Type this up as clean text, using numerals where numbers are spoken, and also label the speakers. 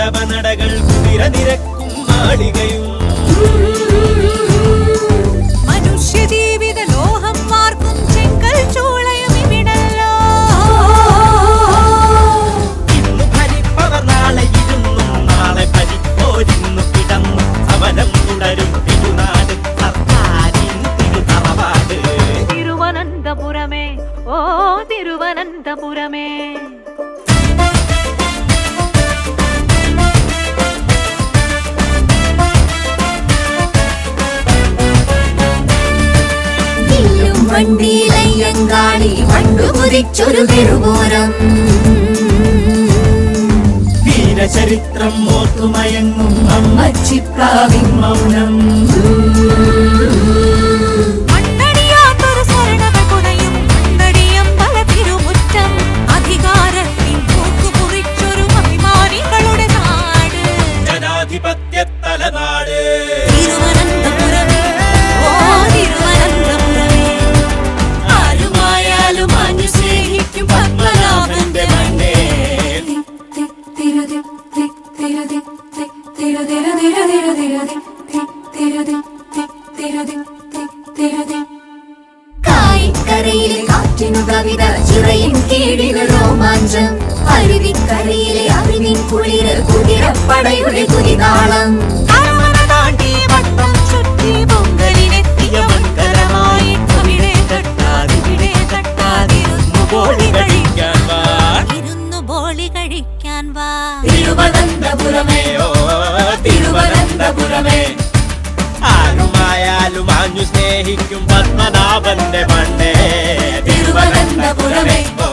Speaker 1: മണ്ഡപനടകൾ കുതിരനിരക്കും മാളികയും
Speaker 2: മനുഷ്യജീവിത ലോഹം വാർക്കും ചെങ്കൽ ചൂളയും ഇവിടല്ലോ.
Speaker 1: ഇന്നു ഭരിപ്പവർ നാളെ ഇരുന്നും നാളെ ഭരിപ്പോരിന്നു കിടന്നു സമരം തുടരും തിരുനാട് സർക്കാരിൻ തിരുതറവാട്.
Speaker 2: തിരുവനന്തപുരമേ ഓ തിരുവനന്തപുരമേ.
Speaker 3: വണ്ടിയിലയ്യങ്കാളി വണ്ടുകുതിച്ചൊരു തിരുവോരം
Speaker 1: വീരചരിത്രം ഓർത്തുമയങ്ങും
Speaker 3: അമ്മച്ചിപ്രാവിൻ മൗനം.
Speaker 2: മണ്ണടിയാത്തൊരു സ്വർണകുടയും മണ്ണടിയം പല തിരുമുറ്റം അധികാരത്തിൻ പോക്കുകുറിച്ചൊരു അഭിമാനികളുടെ നാട്
Speaker 1: ജനാധിപത്യ തലനാട്.
Speaker 2: തിരുവനന്തപുരമേ ഓ തിരുവനന്തപുരമേ. ആരുമായാലും അഞ്ഞു സ്നേഹിക്കും പത്മനാഭന്റെ മണ്ണേ.
Speaker 3: കായിക്കരയിലെ കാറ്റിനു കവിത ചിറയിൻ കീഴിന് രോമാഞ്ചം. അരുവിക്കരയിലെ അറിവിൻ കുളിര് കുതിരപ്പടയുടെ കുതിതാളം.
Speaker 2: താണ്ടി വട്ടം ചുറ്റി പൊങ്കലിനെത്തിയ മൺകലമായി അവിടെ തട്ടാതിവിടെ തട്ടാതിരുന്നു ബോളി കഴിക്കാൻ വാ. ഇരുന്നു ബോളി കഴിക്കാൻ വാ.
Speaker 3: തിരുവനന്തപുരമേ
Speaker 1: ഓ തിരുവനന്തപുരമേ. ആരുമായാലും ആഞ്ഞു സ്നേഹിക്കും പത്മനാഭന്റെ മണ്ണേ.
Speaker 3: തിരുവനന്തപുരമേ
Speaker 1: ഓ